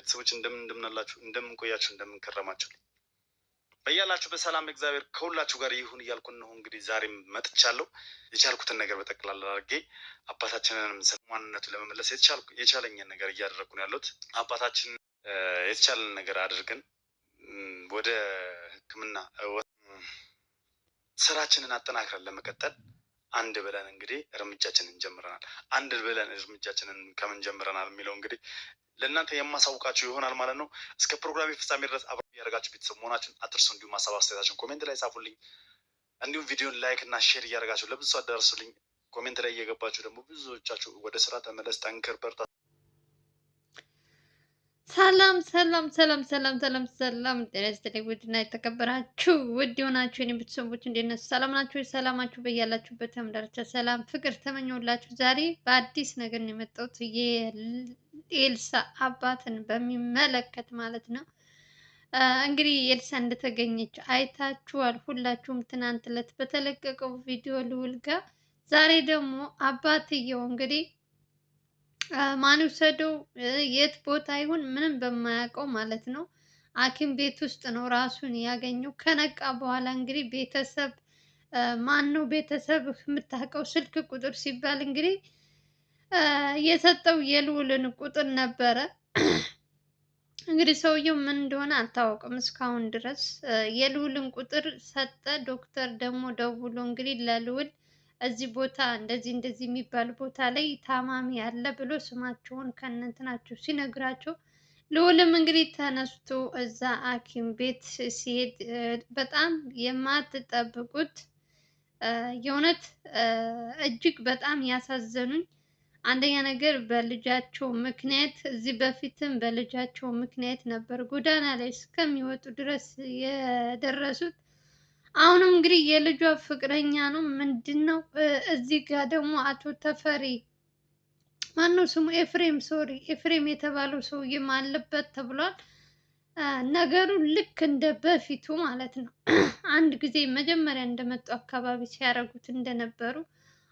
ቤተሰቦች እንደምናላችሁ እንደምንቆያችሁ እንደምንከረማችሁ በያላችሁ በሰላም እግዚአብሔር ከሁላችሁ ጋር ይሁን እያልኩ ነው። እንግዲህ ዛሬም መጥቻለሁ። የቻልኩትን ነገር በጠቅላላ አድርጌ አባታችንንም ማንነቱ ለመመለስ የቻለኝን ነገር እያደረግኩ ነው ያለሁት። አባታችን የተቻለን ነገር አድርገን ወደ ሕክምና ስራችንን አጠናክረን ለመቀጠል አንድ ብለን እንግዲህ እርምጃችንን ጀምረናል። አንድ ብለን እርምጃችንን ከምን ጀምረናል የሚለው እንግዲህ ለእናንተ የማሳውቃችሁ ይሆናል ማለት ነው። እስከ ፕሮግራሜ ፍጻሜ ድረስ አብሮ እያደረጋችሁ ቤተሰብ መሆናችሁን አትርሱ። እንዲሁም ሀሳብ አስተያየታችሁን ኮሜንት ላይ ጻፉልኝ። እንዲሁም ቪዲዮን ላይክ እና ሼር እያደረጋችሁ ለብዙ ሰው አዳርሱልኝ። ኮሜንት ላይ እየገባችሁ ደግሞ ብዙዎቻችሁ ወደ ስራ ተመለስ፣ ጠንክር፣ በርታ። ሰላም ሰላም ሰላም ሰላም ሰላም ሰላም ጤና ይስጥልኝ። ውድና የተከበራችሁ ውድ የሆናችሁ የኔ ቤተሰቦች እንዴት ናችሁ? ሰላም ናችሁ? ሰላማችሁ በያላችሁበት ዳርቻ ሰላም ፍቅር ተመኘሁላችሁ። ዛሬ በአዲስ ነገር ነው የመጣሁት የኤልሳ አባትን በሚመለከት ማለት ነው። እንግዲህ ኤልሳ እንደተገኘች አይታችኋል ሁላችሁም ትናንት ዕለት በተለቀቀው ቪዲዮ ልዑል ጋር። ዛሬ ደግሞ አባትየው እንግዲህ ማን ወሰደው የት ቦታ ይሁን ምንም በማያውቀው ማለት ነው ሐኪም ቤት ውስጥ ነው ራሱን ያገኘው። ከነቃ በኋላ እንግዲህ ቤተሰብ ማን ነው ቤተሰብ የምታውቀው ስልክ ቁጥር ሲባል እንግዲህ የሰጠው የልዑልን ቁጥር ነበረ። እንግዲህ ሰውየው ምን እንደሆነ አልታወቅም እስካሁን ድረስ። የልዑልን ቁጥር ሰጠ። ዶክተር ደግሞ ደውሎ እንግዲህ ለልዑል እዚህ ቦታ እንደዚህ እንደዚህ የሚባል ቦታ ላይ ታማሚ አለ ብሎ ስማቸውን ከእነንትናቸው ሲነግራቸው ልዑልም እንግዲህ ተነስቶ እዛ ሐኪም ቤት ሲሄድ በጣም የማትጠብቁት የእውነት እጅግ በጣም ያሳዘኑኝ አንደኛ ነገር በልጃቸው ምክንያት እዚህ በፊትም በልጃቸው ምክንያት ነበር ጎዳና ላይ እስከሚወጡ ድረስ የደረሱት። አሁንም እንግዲህ የልጇ ፍቅረኛ ነው ምንድን ነው። እዚህ ጋር ደግሞ አቶ ተፈሪ ማነው ስሙ ኤፍሬም የተባለው ሰውዬም አለበት ተብሏል። ነገሩ ልክ እንደ በፊቱ ማለት ነው። አንድ ጊዜ መጀመሪያ እንደመጡ አካባቢ ሲያደርጉት እንደነበሩ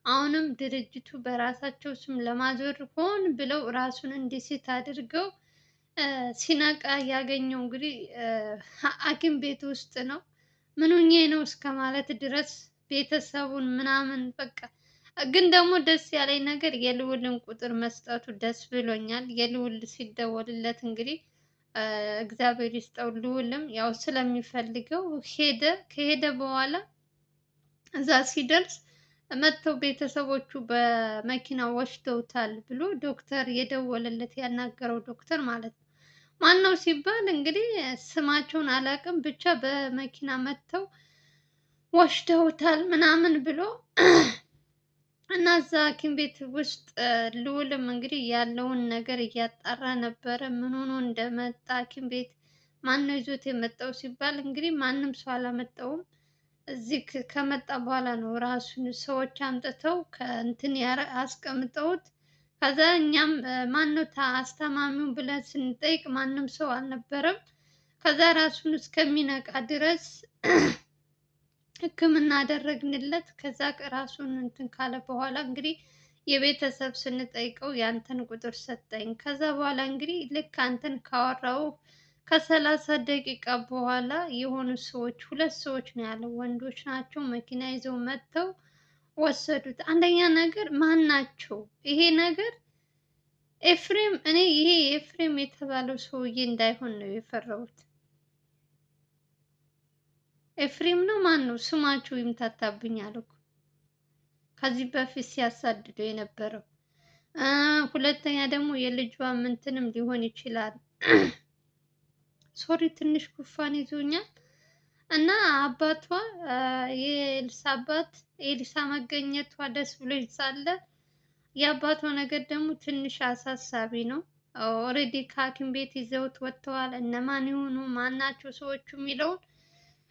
አሁንም ድርጅቱ በራሳቸው ስም ለማዞር ሆን ብለው ራሱን እንዲስት አድርገው ሲነቃ ያገኘው እንግዲህ ሐኪም ቤት ውስጥ ነው። ምኑኜ ነው እስከ ማለት ድረስ ቤተሰቡን ምናምን በቃ። ግን ደግሞ ደስ ያለኝ ነገር የልዑልን ቁጥር መስጠቱ ደስ ብሎኛል። የልዑል ሲደወልለት እንግዲህ እግዚአብሔር ይስጠው ልዑልም ያው ስለሚፈልገው ሄደ። ከሄደ በኋላ እዛ ሲደርስ መጥተው ቤተሰቦቹ በመኪና ወስደውታል ብሎ ዶክተር የደወለለት ያናገረው ዶክተር ማለት ነው። ማን ነው ሲባል እንግዲህ ስማቸውን አላውቅም ብቻ በመኪና መጥተው ወስደውታል ምናምን ብሎ እና እዛ ሐኪም ቤት ውስጥ ልዑልም እንግዲህ ያለውን ነገር እያጣራ ነበረ። ምን ሆኖ እንደመጣ ሐኪም ቤት ማን ነው ይዞት የመጣው ሲባል እንግዲህ ማንም ሰው አላመጣውም። እዚህ ከመጣ በኋላ ነው ራሱን ሰዎች አምጥተው ከእንትን አስቀምጠውት። ከዛ እኛም ማነው አስታማሚው ብለን ስንጠይቅ ማንም ሰው አልነበረም። ከዛ ራሱን እስከሚነቃ ድረስ ሕክምና አደረግንለት። ከዛ ራሱን እንትን ካለ በኋላ እንግዲህ የቤተሰብ ስንጠይቀው ያንተን ቁጥር ሰጠኝ። ከዛ በኋላ እንግዲህ ልክ አንተን ካወራው ከ30 ደቂቃ በኋላ የሆኑ ሰዎች 2 ሰዎች ነው ያለው ወንዶች ናቸው መኪና ይዘው መጥተው ወሰዱት። አንደኛ ነገር ማን ናቸው? ይሄ ነገር ኤፍሬም እኔ ይሄ ኤፍሬም የተባለው ሰውዬ እንዳይሆን ነው የፈራሁት። ኤፍሬም ነው ማን ነው? ስማቸው ይምታታብኛል እኮ ከዚህ በፊት ሲያሳድደው የነበረው። ሁለተኛ ደግሞ የልጇ ምንትንም ሊሆን ይችላል። ሶሪ ትንሽ ጉፋን ይዞኛል። እና አባቷ የኤልሳ አባት ኤልሳ መገኘቷ ደስ ብሎኝ ሳለ የአባቷ ነገር ደግሞ ትንሽ አሳሳቢ ነው። ኦልሬዲ ከሐኪም ቤት ይዘውት ወጥተዋል። እነማን ይሆኑ ማናቸው ሰዎቹ የሚለውን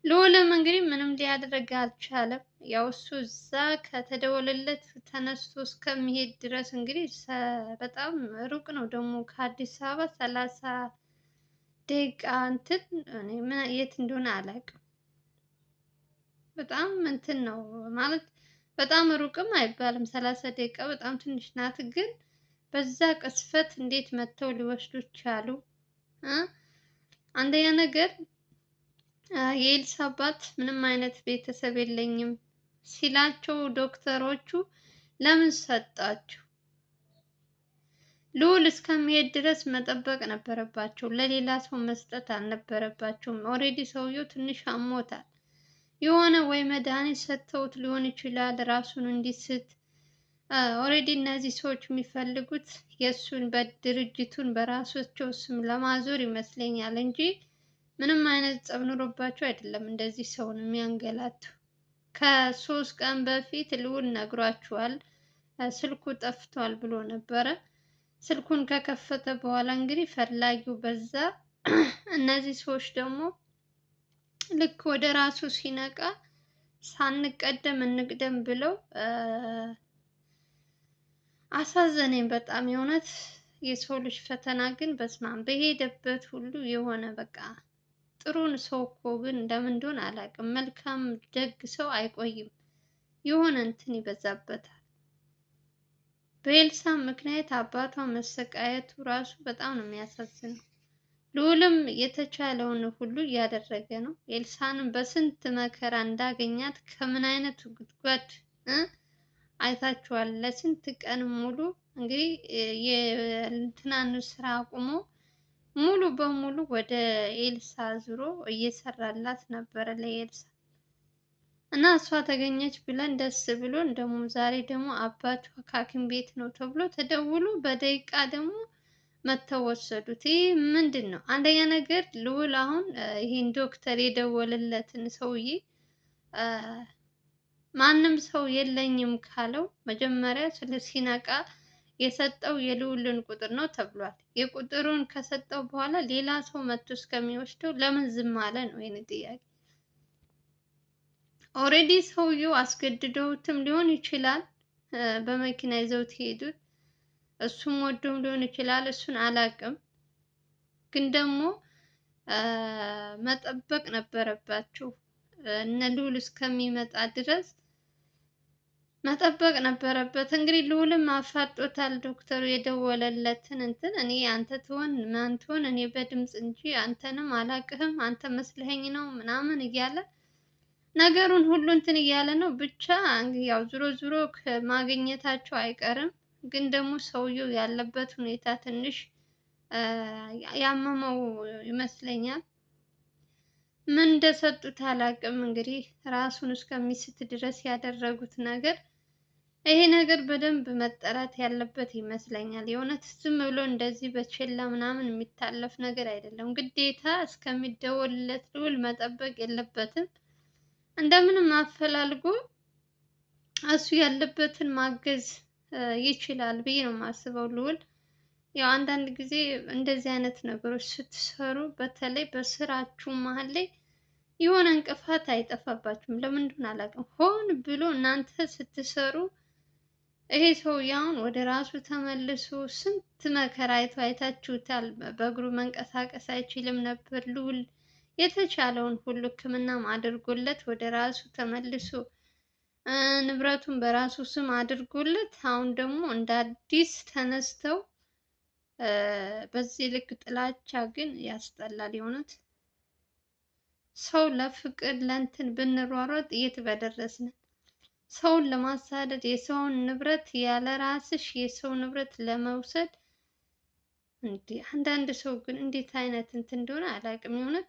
ልዑልም እንግዲህ ምንም ሊያደርግ አልቻለም። ያው እሱ እዛ ከተደወለለት ተነስቶ እስከሚሄድ ድረስ እንግዲህ በጣም ሩቅ ነው ደግሞ ከአዲስ አበባ 30 ደቂቃ እንትን የት እንደሆነ አላውቅም። በጣም እንትን ነው ማለት በጣም ሩቅም አይባልም። 30 ደቂቃ በጣም ትንሽ ናት። ግን በዛ ቅስፈት እንዴት መጥተው ሊወስዱት ቻሉ? እ አንደኛ ነገር የኤልሳ አባት ምንም አይነት ቤተሰብ የለኝም ሲላቸው ዶክተሮቹ ለምን ሰጣችሁ? ልዑል እስከሚሄድ ድረስ መጠበቅ ነበረባቸው። ለሌላ ሰው መስጠት አልነበረባቸውም። ኦልሬዲ ሰውየው ትንሽ አሞታል። የሆነ ወይ መድኃኒት ሰጥተውት ሊሆን ይችላል ራሱን እንዲስት። ኦልሬዲ እነዚህ ሰዎች የሚፈልጉት የእሱን በድርጅቱን በራሳቸው ስም ለማዞር ይመስለኛል እንጂ ምንም አይነት ጸብ ኑሮባቸው አይደለም እንደዚህ ሰውን የሚያንገላቱ። ከሶስት ቀን በፊት ልዑል ነግሯቸዋል ስልኩ ጠፍቷል ብሎ ነበረ። ስልኩን ከከፈተ በኋላ እንግዲህ ፈላጊው በዛ። እነዚህ ሰዎች ደግሞ ልክ ወደ ራሱ ሲነቃ ሳንቀደም እንቅደም ብለው አሳዘነኝ በጣም የእውነት። የሰው ልጅ ፈተና ግን በስማም በሄደበት ሁሉ የሆነ በቃ ጥሩን ሰው እኮ ግን እንደምን እንደሆነ አላውቅም። መልካም ደግ ሰው አይቆይም፣ የሆነ እንትን ይበዛበታል። በኤልሳ ምክንያት አባቷ መሰቃየቱ ራሱ በጣም ነው የሚያሳዝነው። ልዑልም የተቻለውን ሁሉ እያደረገ ነው። ኤልሳንም በስንት መከራ እንዳገኛት ከምን አይነት ጉድጓድ አይታችኋል። ለስንት ቀን ሙሉ እንግዲህ የእንትናን ስራ አቁሞ ሙሉ በሙሉ ወደ ኤልሳ ዙሮ እየሰራላት ነበረ ለኤልሳ እና እሷ ተገኘች ብለን ደስ ብሎን ደግሞ ዛሬ ደግሞ አባቷ ከሐኪም ቤት ነው ተብሎ ተደውሎ በደቂቃ ደግሞ መተው ወሰዱት። ይህ ምንድን ነው? አንደኛ ነገር ልዑል አሁን ይሄን ዶክተር የደወለለትን ሰውዬ ማንም ሰው የለኝም ካለው መጀመሪያ ስለ ሲነቃ የሰጠው የልዑልን ቁጥር ነው ተብሏል። የቁጥሩን ከሰጠው በኋላ ሌላ ሰው መጥቶ እስከሚወስደው ለምን ዝም አለ ነው የኔ ጥያቄ። ኦልሬዲ ሰውየው አስገድደውትም ሊሆን ይችላል በመኪና ይዘውት ሄዱት። እሱም ወዶም ሊሆን ይችላል፣ እሱን አላውቅም። ግን ደግሞ መጠበቅ ነበረባቸው። እነ ልዑል እስከሚመጣ ድረስ መጠበቅ ነበረበት። እንግዲህ ልዑልም አፋጦታል። ዶክተሩ የደወለለትን እንትን እኔ አንተ ትሆን ማን ትሆን እኔ በድምፅ እንጂ አንተንም አላውቅህም አንተ መስለኸኝ ነው ምናምን እያለ ነገሩን ሁሉ እንትን እያለ ነው። ብቻ ያው ዞሮ ዞሮ ማግኘታቸው አይቀርም። ግን ደግሞ ሰውየው ያለበት ሁኔታ ትንሽ ያመመው ይመስለኛል። ምን እንደሰጡት አላውቅም። እንግዲህ ራሱን እስከሚስት ድረስ ያደረጉት ነገር ይሄ ነገር በደንብ መጠራት ያለበት ይመስለኛል። የእውነት ዝም ብሎ እንደዚህ በችላ ምናምን የሚታለፍ ነገር አይደለም። ግዴታ እስከሚደወልለት ልዑል መጠበቅ የለበትም። እንደምንም አፈላልጎ እሱ ያለበትን ማገዝ ይችላል ብዬ ነው የማስበው ልዑል። ያው አንዳንድ ጊዜ እንደዚህ አይነት ነገሮች ስትሰሩ በተለይ በስራችሁ መሀል ላይ የሆነ እንቅፋት አይጠፋባችሁም። ለምን እንደሆነ አላውቅም። ሆን ብሎ እናንተ ስትሰሩ ይሄ ሰውዬ አሁን ወደ ራሱ ተመልሶ ስንት መከራ አይታችሁታል። በእግሩ መንቀሳቀስ አይችልም ነበር። ልዑል የተቻለውን ሁሉ ሕክምናም አድርጎለት ወደ ራሱ ተመልሶ ንብረቱን በራሱ ስም አድርጎለት አሁን ደግሞ እንደ አዲስ ተነስተው በዚህ ልክ ጥላቻ ግን ያስጠላል። የሆነት ሰው ለፍቅር ለእንትን ብንሯሯጥ የት በደረስን። ሰውን ለማሳደድ የሰውን ንብረት ያለ ራስሽ የሰው ንብረት ለመውሰድ እንዲህ አንዳንድ ሰው ግን እንዴት አይነት እንትን እንደሆነ አላውቅም። የሆነት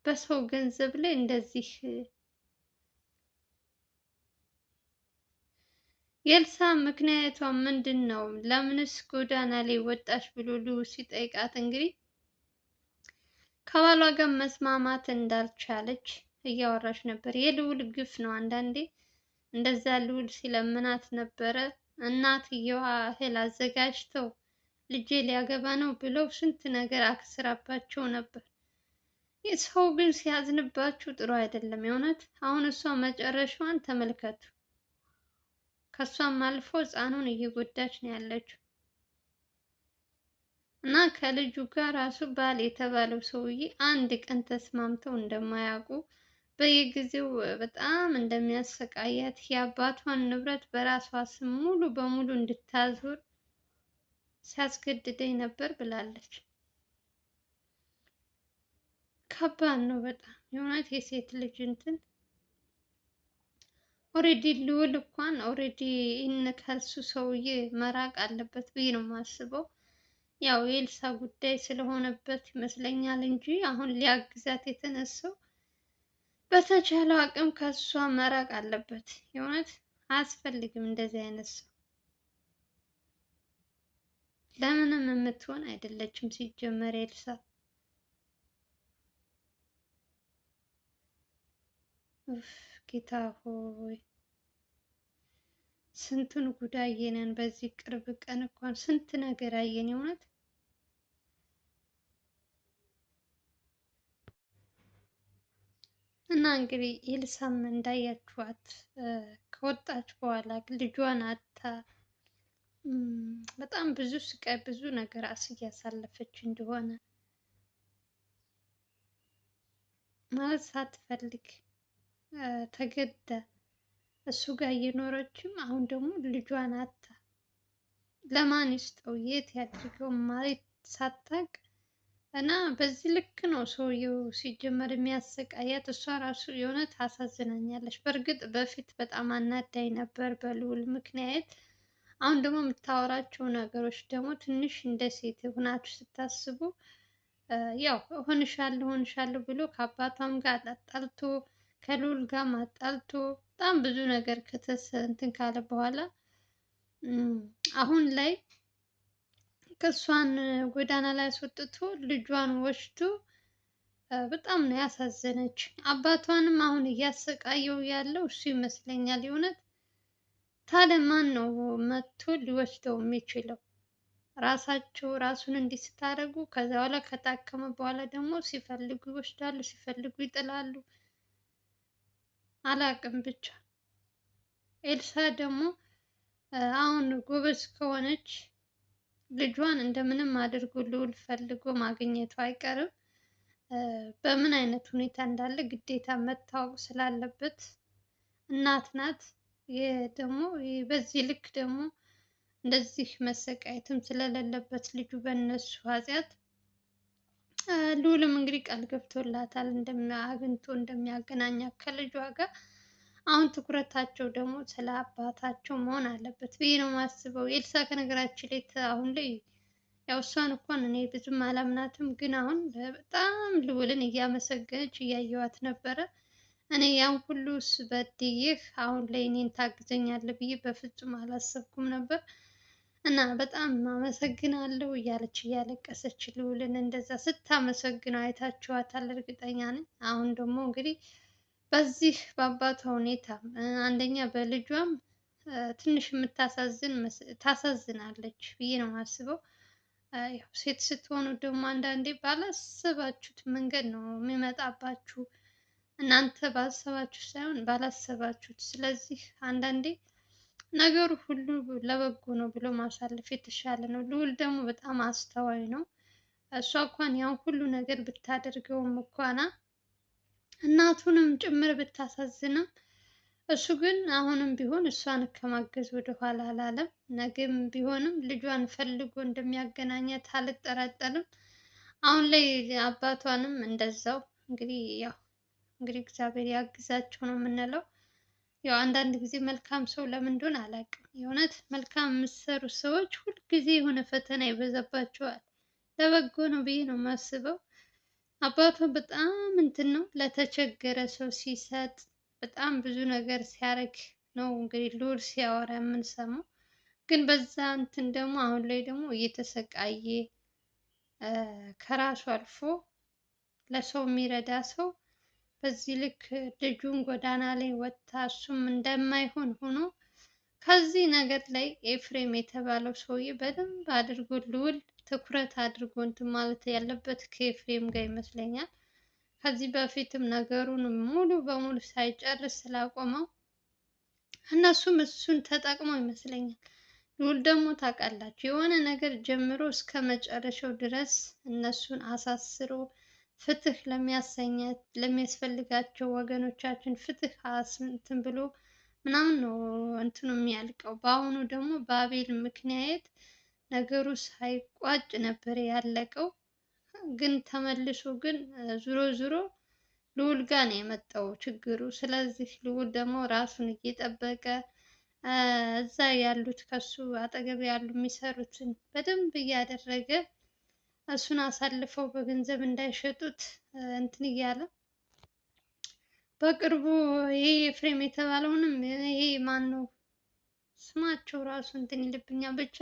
በሰው ገንዘብ ላይ እንደዚህ የኤልሳ ምክንያቷ ምንድን ነው? ለምንስ ጎዳና ላይ ወጣሽ ብሎ ልዑል ሲጠይቃት እንግዲህ ከባሏ ጋር መስማማት እንዳልቻለች እያወራች ነበር። የልዑል ግፍ ነው። አንዳንዴ እንደዛ ልዑል ሲለምናት ነበረ። እናትየዋ እህል አዘጋጅተው ልጄ ሊያገባ ነው ብለው ስንት ነገር አክስራባቸው ነበር። ሰው ግን ሲያዝንባችሁ ጥሩ አይደለም። የእውነት አሁን እሷ መጨረሻዋን ተመልከቱ። ከሷም አልፎ ሕፃኑን እየጎዳች ነው ያለችው። እና ከልጁ ጋር ራሱ ባል የተባለው ሰውዬ አንድ ቀን ተስማምተው እንደማያውቁ በየጊዜው በጣም እንደሚያሰቃያት የአባቷን ንብረት በራሷ ስም ሙሉ በሙሉ እንድታዞር ሲያስገድደኝ ነበር ብላለች። ከባድ ነው በጣም የእውነት የሴት ልጅ እንትን ኦሬዲ ልዑል እንኳን ኦሬዲ ይህን ከሱ ሰውዬ መራቅ አለበት ብዬ ነው የማስበው። ያው የኤልሳ ጉዳይ ስለሆነበት ይመስለኛል እንጂ አሁን ሊያግዛት የተነሳው በተቻለው አቅም ከሷ መራቅ አለበት። የእውነት አያስፈልግም እንደዚህ አይነት ሰው። ለምንም የምትሆን አይደለችም ሲጀመር ኤልሳ። ኡፍ ጌታ ሆይ ስንቱን ጉድ አየነን። በዚህ ቅርብ ቀን እንኳን ስንት ነገር አየን የእውነት። እና እንግዲህ ኤልሳም እንዳያችኋት ከወጣች በኋላ ልጇን አታ በጣም ብዙ ስቃይ ብዙ ነገር እያሳለፈች እንደሆነ ማለት ሳትፈልግ ተገዳ እሱ ጋር እየኖረችም አሁን ደግሞ ልጇን አታ ለማን ይስጠው የት ያድርገው ማለት ሳታቅ እና በዚህ ልክ ነው ሰውየው ሲጀመር የሚያሰቃያት። እሷ ራሱ የእውነት ታሳዝናኛለች። በእርግጥ በፊት በጣም አናዳኝ ነበር በልዑል ምክንያት። አሁን ደግሞ የምታወራቸው ነገሮች ደግሞ ትንሽ እንደ ሴት ሆናችሁ ስታስቡ ያው እሆንሻለሁ ብሎ ከአባቷም ጋር አጣልቶ ከልዑል ጋር አጣልቶ በጣም ብዙ ነገር እንትን ካለ በኋላ አሁን ላይ ከእሷን ጎዳና ላይ አስወጥቶ ልጇን ወስዶ በጣም ነው ያሳዘነች። አባቷንም አሁን እያሰቃየው ያለው እሱ ይመስለኛል የእውነት። ታዲያ ማን ነው መጥቶ ሊወስደው የሚችለው? ራሱን እንዲህ ስታደርጉ ከዛ በኋላ ከታከመ በኋላ ደግሞ ሲፈልጉ ይወስዳሉ፣ ሲፈልጉ ይጥላሉ። አላቅም ብቻ ኤልሳ ደግሞ አሁን ጎበዝ ከሆነች ልጇን እንደምንም አድርጎ ልዑል ፈልጎ ማግኘቱ አይቀርም። በምን አይነት ሁኔታ እንዳለ ግዴታ መታወቅ ስላለበት እናት ናት። ደግሞ በዚህ ልክ ደግሞ እንደዚህ መሰቃየትም ስለሌለበት ልጁ በእነሱ ኃጢአት ልዑልም እንግዲህ ቃል ገብቶላታል አግኝቶ እንደሚያገናኛት ከልጇ ጋር። አሁን ትኩረታቸው ደግሞ ስለ አባታቸው መሆን አለበት ብዬ ነው የማስበው። ኤልሳ ከነገራችን ላይ አሁን ላይ ያው እሷን እንኳን እኔ ብዙም አላምናትም፣ ግን አሁን በጣም ልዑልን እያመሰገነች እያየዋት ነበረ። እኔ ያን ሁሉ በድዬህ አሁን ላይ እኔን ታግዘኛለህ ብዬ በፍጹም አላሰብኩም ነበር እና በጣም አመሰግናለሁ እያለች እያለቀሰች ልዑልን እንደዛ ስታመሰግነው አይታችኋታል፣ እርግጠኛ ነኝ። አሁን ደግሞ እንግዲህ በዚህ በአባቷ ሁኔታ አንደኛ በልጇም ትንሽ ታሳዝናለች ብዬ ነው የማስበው። ያው ሴት ስትሆኑ ደግሞ አንዳንዴ ባላሰባችሁት መንገድ ነው የሚመጣባችሁ። እናንተ ባሰባችሁ ሳይሆን ባላሰባችሁት። ስለዚህ አንዳንዴ ነገሩ ሁሉ ለበጎ ነው ብሎ ማሳለፍ የተሻለ ነው። ልዑል ደግሞ በጣም አስተዋይ ነው። እሷ እንኳን ያን ሁሉ ነገር ብታደርገውም እንኳን እናቱንም ጭምር ብታሳዝንም እሱ ግን አሁንም ቢሆን እሷን ከማገዝ ወደኋላ አላለም። ነገም ቢሆንም ልጇን ፈልጎ እንደሚያገናኛት አልጠራጠርም። አሁን ላይ አባቷንም እንደዛው እንግዲህ ያው እግዚአብሔር ያግዛቸው ነው የምንለው። ያው አንዳንድ ጊዜ መልካም ሰው ለምን እንደሆነ አላውቅም። የእውነት መልካም የምትሰሩ ሰዎች ሁልጊዜ የሆነ ፈተና ይበዛባቸዋል። ለበጎ ነው ብዬ ነው የማስበው። አባቷ በጣም እንትን ነው ለተቸገረ ሰው ሲሰጥ በጣም ብዙ ነገር ሲያደርግ ነው እንግዲህ ልዑል ሲያወራ የምንሰማው። ግን በዛ እንትን ደግሞ አሁን ላይ ደግሞ እየተሰቃየ ከራሱ አልፎ ለሰው የሚረዳ ሰው በዚህ ልክ ልጁን ጎዳና ላይ ወጥታ እሱም እንደማይሆን ሆኖ ከዚህ ነገር ላይ ኤፍሬም የተባለው ሰውዬ በደንብ አድርጎ ልዑል ትኩረት አድርጎ እንትን ማለት ያለበት ከኤፍሬም ጋር ይመስለኛል። ከዚህ በፊትም ነገሩን ሙሉ በሙሉ ሳይጨርስ ስላቆመው እነሱም እሱን ተጠቅመው ይመስለኛል። ልዑል ደግሞ ታውቃላችሁ የሆነ ነገር ጀምሮ እስከ መጨረሻው ድረስ እነሱን አሳስሮ ፍትህ ለሚያስፈልጋቸው ወገኖቻችን ፍትህ እንትን ብሎ ምናምን ነው እንትኑ የሚያልቀው። በአሁኑ ደግሞ በአቤል ምክንያት ነገሩ ሳይቋጭ ነበር ያለቀው። ግን ተመልሶ ግን ዙሮ ዙሮ ልዑል ጋር ነው የመጣው ችግሩ። ስለዚህ ልዑል ደግሞ ራሱን እየጠበቀ እዛ ያሉት ከሱ አጠገብ ያሉ የሚሰሩትን በደንብ እያደረገ እሱን አሳልፈው በገንዘብ እንዳይሸጡት እንትን እያለ በቅርቡ ይሄ ኤፍሬም የተባለውንም ይሄ ማን ነው ስማቸው ራሱ እንትን ይልብኛል። ብቻ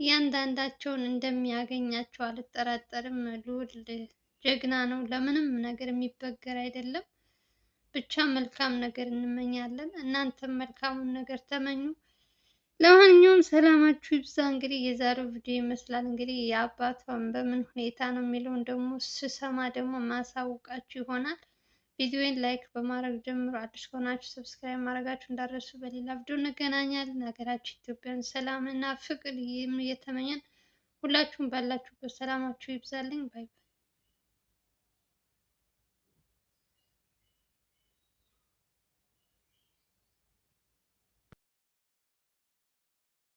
እያንዳንዳቸውን እንደሚያገኛቸው አልጠራጠርም። ልዑል ጀግና ነው፣ ለምንም ነገር የሚበገር አይደለም። ብቻ መልካም ነገር እንመኛለን። እናንተም መልካሙን ነገር ተመኙ። ለማንኛውም ሰላማችሁ ይብዛ። እንግዲህ የዛሬው ቪዲዮ ይመስላል። እንግዲህ የአባቷን በምን ሁኔታ ነው የሚለውን ደግሞ ስሰማ ደግሞ ማሳውቃችሁ ይሆናል። ቪዲዮውን ላይክ በማድረግ ጀምሮ አዲስ ከሆናችሁ ሰብስክራይብ ማድረጋችሁ እንዳትረሱ። በሌላ ቪዲዮ እንገናኛለን። ሀገራችን ኢትዮጵያን ሰላም እና ፍቅር እየተመኘን ሁላችሁም ባላችሁበት ሰላማችሁ ይብዛልኝ። ባይ ባይ።